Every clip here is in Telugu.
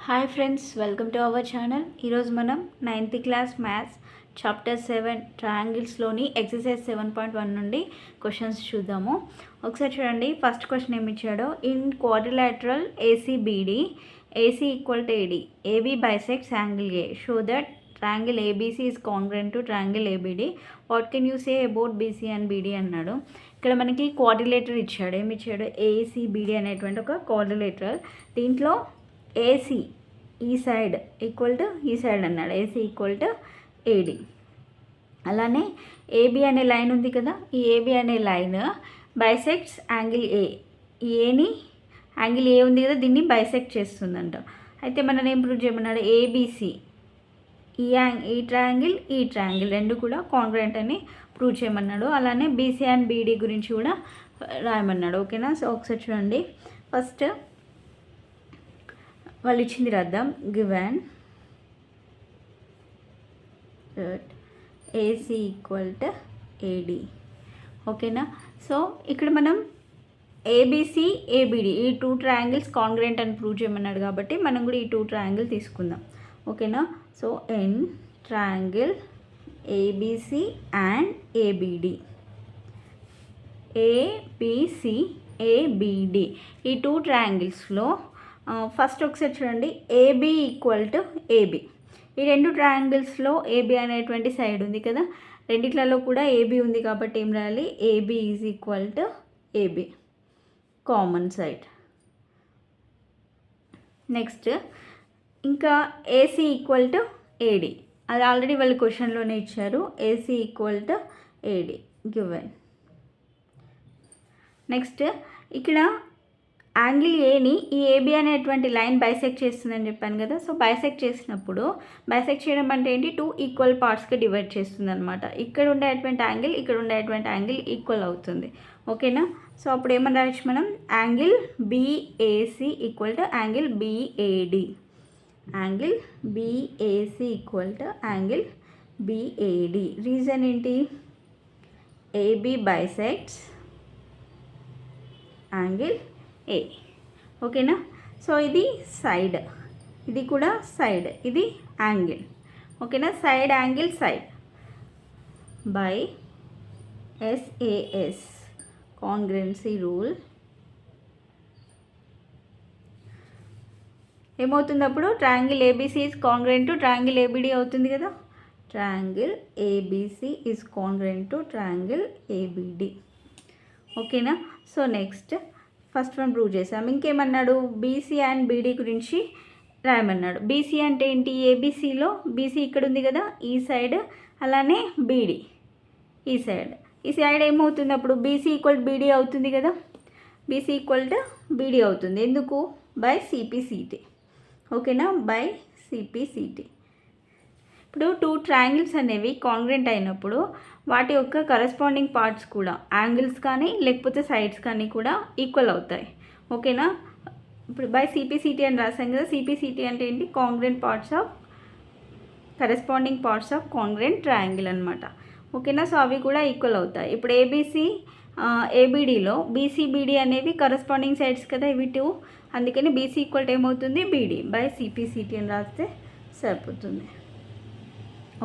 Hi friends, welcome to our channel. ఈరోజు మనం 9th క్లాస్ మ్యాథ్స్ చాప్టర్ 7 ట్రయాంగిల్స్లోని ఎక్సర్సైజ్ 7.1 నుండి క్వశ్చన్స్ చూద్దాము. ఒకసారి చూడండి. ఫస్ట్ క్వశ్చన్ ఏమి ఇచ్చాడో, in quadrilateral ACBD AC equal to AD, AB bisects angle A, show that triangle ABC is congruent to triangle ABD, what can you say about BC and BD అన్నాడు. ఇక్కడ మనకి క్వాడ్రిలేటర్ ఇచ్చాడు. ఏమి ఇచ్చాడు? ఏసీబీడీ అనేటువంటి ఒక క్వాడ్రిలేటరల్. దీంట్లో ఏసీ ఈ సైడ్ ఈక్వల్ టు ఈ సైడ్ అన్నాడు, ఏసీ ఈక్వల్ టు ఏడి. అలానే ఏబి అనే లైన్ ఉంది కదా, ఈ ఏబి అనే లైన్ బైసెక్ట్స్ యాంగిల్ ఏ. ఈ ఏని యాంగిల్ ఏ ఉంది కదా, దీన్ని బైసెక్ట్ చేస్తుందంట. అయితే మనం ఏం ప్రూవ్ చేయమన్నాడు? ఏబిసి ఈ ట్రయాంగిల్ రెండు కూడా కాంగ్రెంట్ అని ప్రూవ్ చేయమన్నాడు. అలానే బీసీ అండ్ బీడీ గురించి కూడా రాయమన్నాడు. ఓకేనా? సో ఒకసారి చూడండి. ఫస్ట్ వాళ్ళు ఇచ్చింది రాద్దాం. Given AC equal to AD. ఓకేనా? సో ఇక్కడ మనం ఏబిసి ఏబిడి ఈ టూ ట్రయాంగిల్స్ కాంగ్రెంట్ అని ప్రూవ్ చేయమన్నాడు కాబట్టి మనం కూడా ఈ టూ ట్రయాంగిల్ తీసుకుందాం. ఓకేనా? So in triangle ABC and ABD, ABC ABD ఈ టూ ట్రయాంగిల్స్లో ఫస్ట్ ఒకసారి చూడండి. AB equal to AB. ఈ రెండు ట్రయాంగిల్స్లో ఏబి అనేటువంటి సైడ్ ఉంది కదా, రెండిట్లలో కూడా ఏబి ఉంది కాబట్టి ఏం రాయాలి? AB is equal to AB, common side. Next ఇంకా ఏసీ ఈక్వల్ టు ఏడి, అది ఆల్రెడీ వాళ్ళు క్వశ్చన్లోనే ఇచ్చారు. AC equal to AD given. Next ఇక్కడ యాంగిల్ ఏని ఈ ఏబి అనేటువంటి లైన్ బైసెక్ట్ చేస్తుందని చెప్పాను కదా. సో బైసెక్ట్ చేసినప్పుడు, బైసెక్ట్ చేయడం అంటే ఏంటి? టూ ఈక్వల్ పార్ట్స్గా డివైడ్ చేస్తుంది అనమాట. ఇక్కడ ఉండేటువంటి యాంగిల్ ఇక్కడ ఉండేటువంటి యాంగిల్ ఈక్వల్ అవుతుంది. ఓకేనా? సో అప్పుడు ఏమని రాయొచ్చు మనం? Angle BAC equal to angle BAD. Angle BAC equal to angle BAD. Reason ఏంటి? AB bisects angle A. ఓకేనా? సో ఇది సైడ్, ఇది కూడా సైడ్, ఇది యాంగిల్. ఓకేనా? Side angle side by SAS congruency rule ఏమవుతుంది అప్పుడు? Triangle ABC is congruent to triangle ABD అవుతుంది కదా. Triangle ABC is congruent to triangle ABD. ఓకేనా? So next first one prove చేసాం. ఇంకేమన్నాడు? బీసీ అండ్ బీడీ గురించి రాయమన్నాడు. బీసీ అంటే ఏంటి? ఏబీసీలో బీసీ ఇక్కడ ఉంది కదా, ఈ సైడ్, అలానే బీడీ ఈ సైడ్. ఈ సైడ్ ఏమవుతుంది అప్పుడు? బీసీ ఈక్వల్ బీడీ అవుతుంది కదా, బీసీ ఈక్వల్ టు బీడీ అవుతుంది. ఎందుకు? By CPCT. ఓకేనా? By CPCT. ఇప్పుడు టూ ట్రయాంగిల్స్ అనేవి కాంగ్రెంట్ అయినప్పుడు వాటి యొక్క కరస్పాండింగ్ పార్ట్స్ కూడా యాంగిల్స్ కానీ లేకపోతే సైడ్స్ కానీ కూడా ఈక్వల్ అవుతాయి. ఓకేనా? ఇప్పుడు బై సిపిసిటీ అని రాసాం కదా. సిపిసిటీ అంటే ఏంటి? Congruent parts of corresponding parts of congruent triangle అనమాట. ఓకేనా? సో అవి కూడా ఈక్వల్ అవుతాయి. ఇప్పుడు ఏబీసీ ఏబిడిలో బీసీ బీడీ అనేవి కరస్పాండింగ్ సైడ్స్ కదా ఇవి టూ, అందుకని బీసీ ఈక్వల్ టు ఏమవుతుంది? బీడీ బై సిపిసిటీ అని రాస్తే సరిపోతుంది.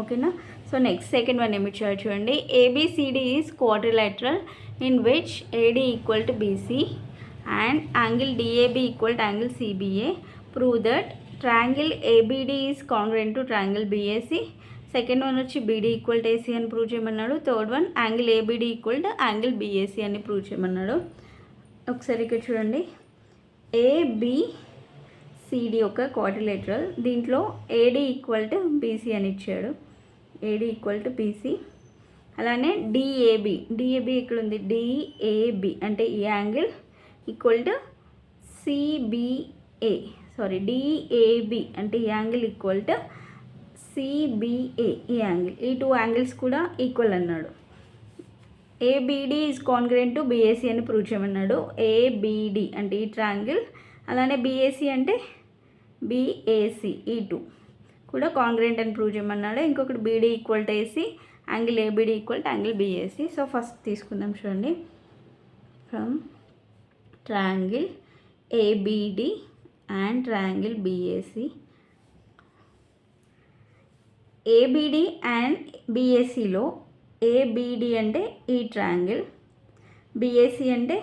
ఓకేనా? సో నెక్స్ట్ సెకండ్ వన్ ఏమి ఇచ్చారు చూడండి. ABCD is quadrilateral in which AD equal to BC and angle DAB equal to angle CBA. Prove that triangle ABD is congruent to triangle BAC. Second one వచ్చి బీడీ ఈక్వల్ టు ఏసీ అని ప్రూవ్ చేయమన్నాడు. Third one angle ABD equal to angle BAC అని ప్రూవ్ చేయమన్నాడు. ఒకసారి ఇక్కడ చూడండి. ఏబిసిడి ఒక క్వాడ్రిలేటరల్, దీంట్లో ఏడి ఈక్వల్ టు బీసీ అని ఇచ్చాడు. AD equal to BC. అలానే డిఏబి ఇక్కడ ఉంది. డిఏబి అంటే ఈ angle equal to CBA. DAB అంటే ఈ యాంగిల్ ఈక్వల్ టు సిబిఏ. ఈ యాంగిల్, ఈ టూ యాంగిల్స్ కూడా ఈక్వల్ అన్నాడు. ABD is congruent to BAC అని ప్రూవ్ చేయమన్నాడు. ఏబిడి అంటే ఈ ట్రయాంగిల్, అలానే బిఏసి అంటే బిఏసి ఈ టూ కూడా కాంగ్రెంట్ అని ప్రూవ్ చేయమన్నాడు. ఇంకొకటి BD equal to AC, angle ABD equal to angle BAC. So first తీసుకుందాం చూడండి. From triangle ABD and triangle BAC. ABD and బిఏసిలో ఏబిడి అంటే ఈ ట్రయాంగిల్, బిఏసి అంటే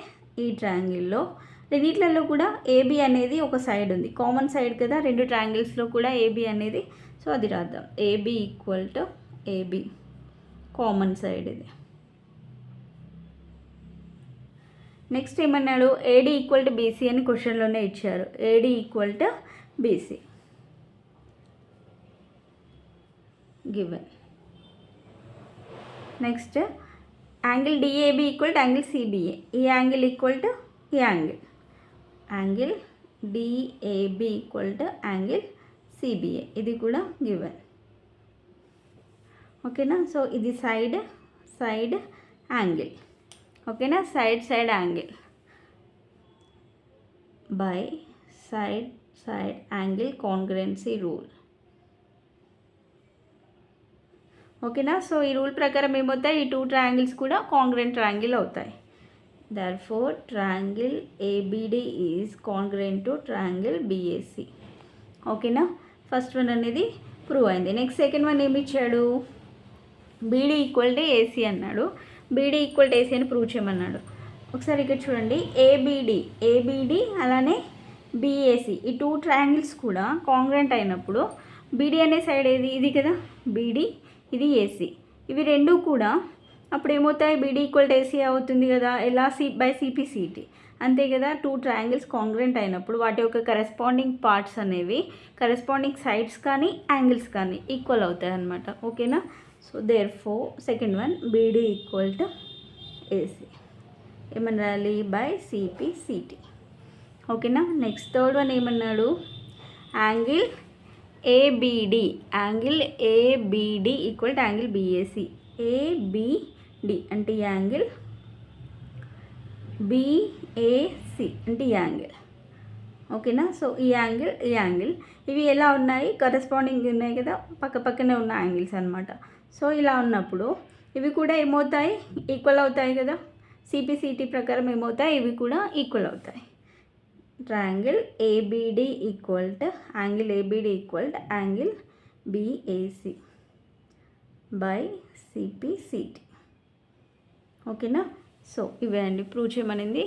ఈ ట్రయాంగిల్లో రెండిట్లలో కూడా ఏబి అనేది ఒక సైడ్ ఉంది, కామన్ సైడ్ కదా రెండు ట్రయాంగిల్స్లో కూడా ఏబి అనేది. సో అది రాద్దాం, AB equal to AB, common side ఇది. నెక్స్ట్ ఏమన్నాడు, ఏడి ఈక్వల్ టు బీసీ అని క్వశ్చన్లోనే ఇచ్చారు. AD equal to BC given. Next angle DAB equal to angle CBA. ఈ యాంగిల్ ఈక్వల్ టు ఈ angle, angle DAB equal to angle CBA, ఇది కూడా గివెన్. ఓకేనా. సో ఇది సైడ్ సైడ్ యాంగిల్. ఓకేనా, side angle by side angle congruency rule. ఓకేనా. సో ఈ రూల్ ప్రకారం ఏమవుతాయి, ఈ టూ ట్రయాంగిల్స్ కూడా కాంగ్రుయెంట్ ట్రయాంగిల్ అవుతాయి. Therefore triangle ABD is congruent to triangle BAC. ఓకేనా, ఫస్ట్ వన్ అనేది ప్రూవ్ అయింది. నెక్స్ట్ సెకండ్ వన్ ఏమి ఇచ్చాడు, బీడీ ఈక్వల్ టు ఏసీ అన్నాడు. బీడీ ఈక్వల్ టు ఏసీ అని ప్రూవ్ చేయమన్నాడు. ఒకసారి ఇక్కడ చూడండి, ఏబిడి అలానే బిఏసి ఈ టూ ట్రయాంగిల్స్ కూడా కాంగ్రుయెంట్ అయినప్పుడు బీడీ అనే సైడ్ ఏది, ఇది కదా బీడీ, ఇది ఏసీ, ఇవి రెండు కూడా అప్పుడు ఏమవుతాయి, బీడీ ఈక్వల్ టు ఏసీ అవుతుంది కదా, ఎలా సిపిసిటి అంతే కదా. టూ ట్రయాంగిల్స్ కాంగ్రుయెంట్ అయినప్పుడు వాటి యొక్క కరెస్పాండింగ్ పార్ట్స్ అనేవి కరెస్పాండింగ్ సైడ్స్ కానీ యాంగిల్స్ కానీ ఈక్వల్ అవుతాయి అన్నమాట. ఓకేనా. So therefore second one BD equal to AC ఏమనాలి, బై సిపిసిటి. ఓకేనా. నెక్స్ట్ థర్డ్ వన్ ఏమన్నాడు, angle ABD equal to angle BAC. ABD అంటే ఈ యాంగిల్, బిఏసి అంటే ఈ యాంగిల్. ఓకేనా. సో ఈ యాంగిల్ ఇవి ఎలా ఉన్నాయి, కరెస్పాండింగ్ ఉన్నాయి కదా, పక్కనే ఉన్న యాంగిల్స్ అనమాట. సో ఇలా ఉన్నప్పుడు ఇవి కూడా ఏమవుతాయి, ఈక్వల్ అవుతాయి కదా, సిపిసిటి ప్రకారం ఏమవుతాయి, ఇవి కూడా ఈక్వల్ అవుతాయి. Triangle ABD equal to angle BAC by CPCT. ఓకేనా. సో ఇవే అండి ప్రూవ్ చేయమనింది.